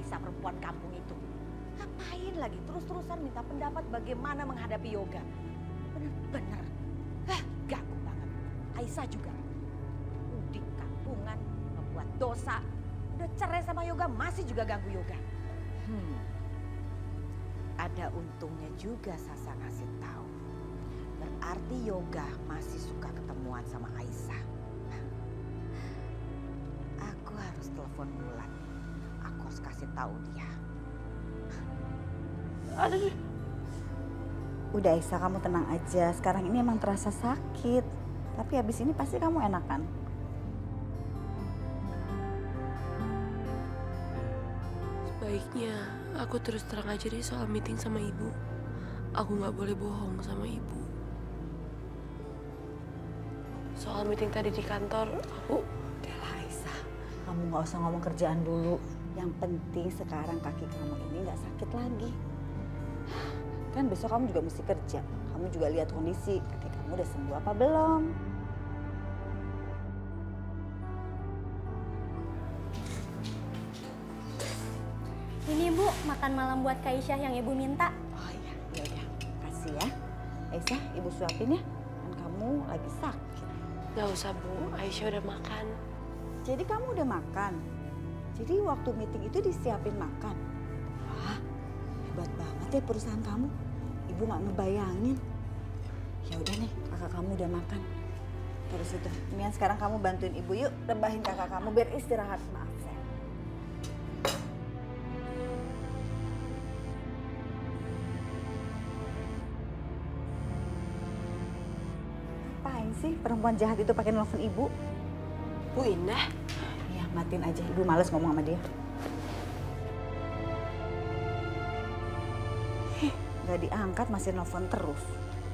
Aisyah perempuan kampung itu. Ngapain lagi terus-terusan minta pendapat bagaimana menghadapi Yoga? Bener-bener, ganggu banget. Aisyah juga. Udik kampungan, membuat dosa. Udah cerai sama Yoga, masih juga ganggu Yoga. Ada untungnya juga Sasa ngasih tahu. Berarti Yoga masih suka ketemuan sama Aisyah. Aku harus telepon Mulan. Aku harus kasih tahu dia. Aduh. Udah Aisyah, kamu tenang aja. Sekarang ini emang terasa sakit. Tapi habis ini pasti kamu enakan. Sebaiknya aku terus terang aja deh soal meeting sama ibu. Aku nggak boleh bohong sama ibu. Soal meeting tadi di kantor, aku... Udahlah Aisyah, kamu nggak usah ngomong kerjaan dulu. Yang penting sekarang kaki kamu ini nggak sakit lagi. Kan besok kamu juga mesti kerja. Kamu juga lihat kondisi, kaki kamu udah sembuh apa belum? Ini Bu, makan malam buat Kak Aisyah yang Ibu minta. Oh iya, ya udah. Kasih ya. Aisyah, Ibu suapin ya. Kan kamu lagi sakit. Gak usah Bu, Aisyah udah makan. Jadi kamu udah makan? Jadi waktu meeting itu disiapin makan? Wah, hebat banget ya perusahaan kamu. Ibu nggak ngebayangin. Ya udah nih, kakak kamu udah makan. Terus itu, kemudian sekarang kamu bantuin ibu yuk, rebahin kakak kamu biar istirahat. Maaf saya. Apain sih perempuan jahat itu pakai nelfon ibu? Bu Indah? Ya matiin aja, ibu males ngomong sama dia. Gak diangkat, masih nelfon terus.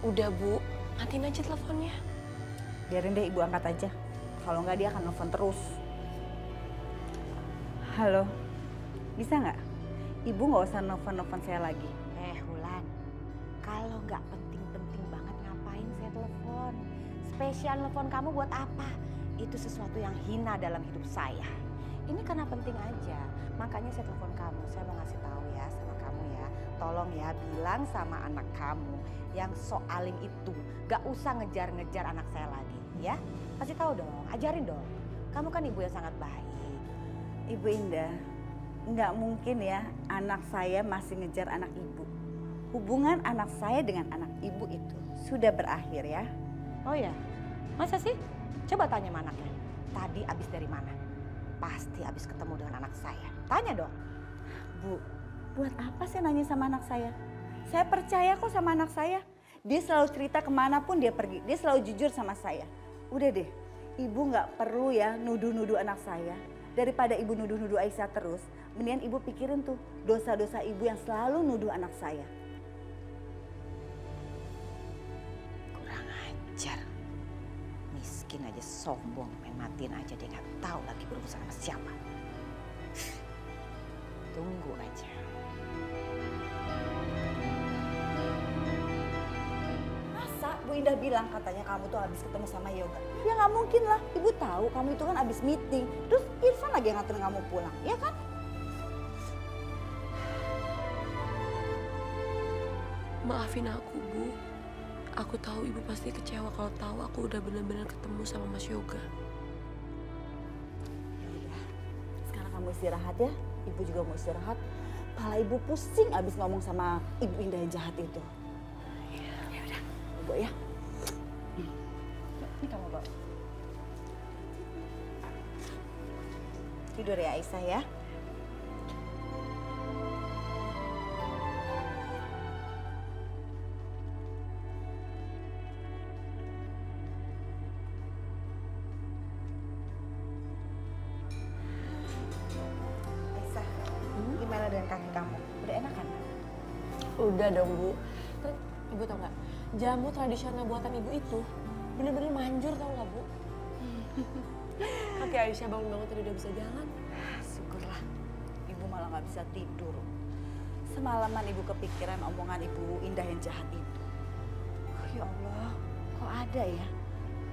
Udah Bu, matiin aja teleponnya. Biarin deh ibu angkat aja. Kalau nggak dia akan nelfon terus. Halo, bisa nggak? Ibu nggak usah nelfon saya lagi. Wulan, kalau nggak penting-penting banget ngapain saya telepon? Spesial telepon kamu buat apa? Itu sesuatu yang hina dalam hidup saya. Ini karena penting aja, makanya saya telepon kamu. Saya mau ngasih tahu ya sama kamu ya. Tolong ya bilang sama anak kamu yang sok alim itu gak usah ngejar-ngejar anak saya lagi ya. Kasih tahu dong, ajarin dong. Kamu kan ibu yang sangat baik. Ibu Indah, nggak mungkin ya anak saya masih ngejar anak ibu. Hubungan anak saya dengan anak ibu itu sudah berakhir ya. Oh ya, masa sih? Coba tanya sama anaknya. Tadi abis dari mana? Pasti abis ketemu dengan anak saya. Tanya dong. Bu, buat apa saya nanya sama anak saya? Saya percaya kok sama anak saya. Dia selalu cerita kemanapun dia pergi. Dia selalu jujur sama saya. Udah deh, ibu nggak perlu ya nuduh-nuduh anak saya. Daripada ibu nuduh-nuduh Aisyah terus, mendingan ibu pikirin tuh dosa-dosa ibu yang selalu nuduh anak saya. Kurang ajar. Miskin aja sombong, main matiin aja dia nggak tahu lagi berurusan sama siapa. Tunggu aja. Masa Bu Indah bilang katanya kamu tuh habis ketemu sama Yoga? Ya nggak mungkin lah, ibu tahu kamu itu kan habis meeting. Terus Irfan lagi yang ngaterin kamu pulang, ya kan? Maafin aku Bu. Aku tahu ibu pasti kecewa kalau tahu aku udah benar-benar ketemu sama Mas Yoga. Ya udah, sekarang kamu istirahat ya. Ibu juga mau istirahat. Kepala ibu pusing abis ngomong sama Ibu Indah yang jahat itu. Ya udah, Ibu ya. Ini kamu bawa. Tidur ya Aisyah ya. Aisyah, gimana dengan kaki kamu? Udah enak kan? Udah dong Bu. Terus ibu tau nggak? Jamu tradisional buatan ibu itu bener-bener manjur tau nggak Bu? Kaki Aisyah bangun-bangun tadi udah bisa jalan. Syukurlah, ibu malah nggak bisa tidur. Semalaman ibu kepikiran omongan Ibu Indah yang jahat itu. Ya Allah, kok ada ya?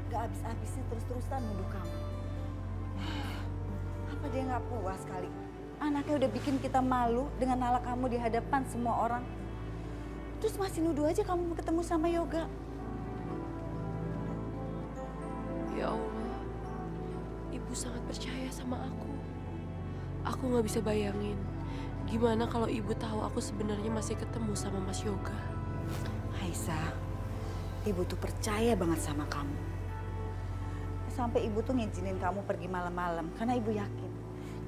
Gak habis-habisnya terus-terusan nuduh kamu. Apa dia nggak puas kali Anaknya udah bikin kita malu dengan nalak kamu di hadapan semua orang. Terus masih nuduh aja kamu mau ketemu sama Yoga. Ya Allah, Ibu sangat percaya sama aku. Aku nggak bisa bayangin gimana kalau Ibu tahu aku sebenarnya masih ketemu sama Mas Yoga. Aisyah, Ibu tuh percaya banget sama kamu. Sampai Ibu tuh ngizinin kamu pergi malam-malam karena Ibu yakin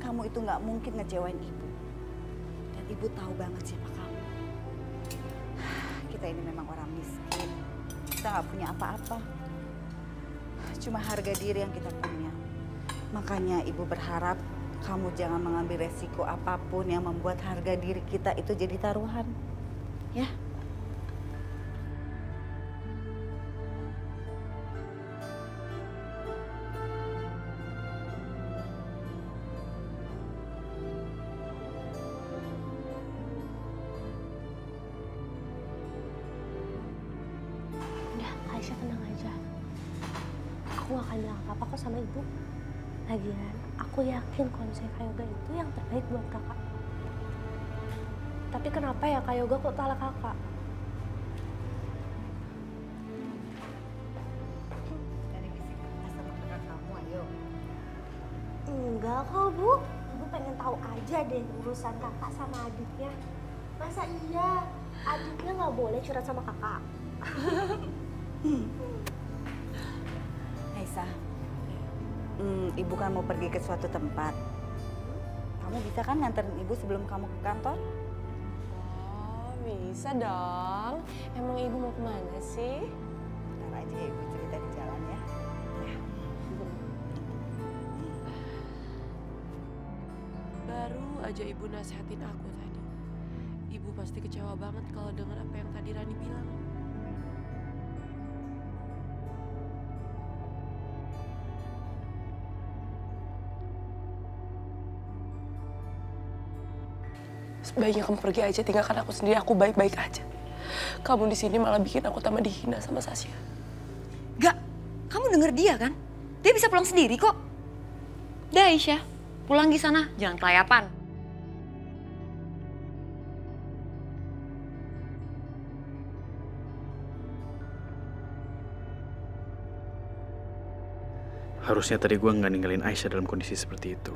kamu itu nggak mungkin ngecewain Ibu. Dan Ibu tahu banget siapa kamu. Kita ini memang orang miskin, kita nggak punya apa-apa. Cuma harga diri yang kita punya. Makanya Ibu berharap kamu jangan mengambil resiko apapun yang membuat harga diri kita itu jadi taruhan. Ya? Udah, Aisyah tenang aja. Aku gak akan bilang apa-apa kok sama ibu. Lagian, aku yakin kalau misalnya Kak Yoga itu yang terbaik buat kakak. Tapi kenapa ya Kak Yoga kok talak kakak? Dari bisik sama kakak kamu, ayo. Enggak kok Bu. Ibu pengen tahu aja deh urusan kakak sama adiknya. Masa iya adiknya nggak boleh curhat sama kakak? Aisyah, Ibu kan mau pergi ke suatu tempat. Kamu bisa kan nganterin Ibu sebelum kamu ke kantor? Oh, bisa dong. Emang Ibu mau kemana sih? Ntar aja ya Ibu cerita di jalan ya. Baru aja Ibu nasihatin aku tadi. Ibu pasti kecewa banget kalau dengar apa yang tadi Rani bilang. Sebaiknya kamu pergi aja, tinggalkan aku sendiri. Aku baik-baik aja. Kamu di sini malah bikin aku tambah dihina sama Sasya. Gak, kamu denger dia kan? Dia bisa pulang sendiri kok. Dah Aisyah, pulang di sana, jangan kelayapan. Harusnya tadi gue nggak ninggalin Aisyah dalam kondisi seperti itu.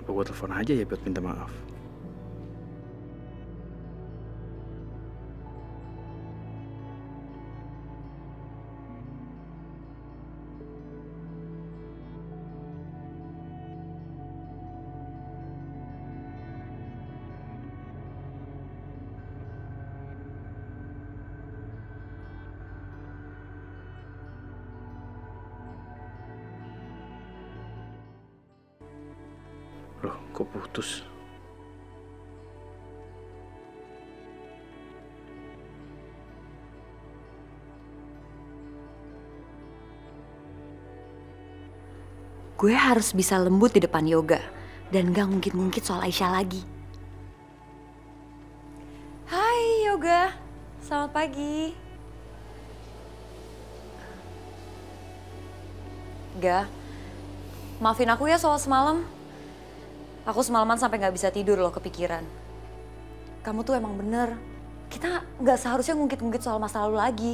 Apa gue telepon aja ya buat minta maaf? Loh, kok putus? Gue harus bisa lembut di depan Yoga dan gak ngungkit-ngungkit soal Aisyah lagi. Hai Yoga, selamat pagi. Ga, maafin aku ya soal semalam. Aku semalaman sampai gak bisa tidur loh, kepikiran. Kamu tuh emang bener. Kita gak seharusnya ngungkit-ngungkit soal masa lalu lagi.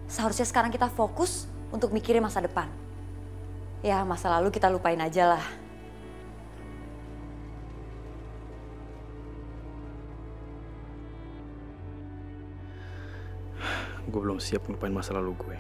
Seharusnya sekarang kita fokus untuk mikirin masa depan. Ya, masa lalu kita lupain aja lah. Gue belum siap ngelupain masa lalu gue.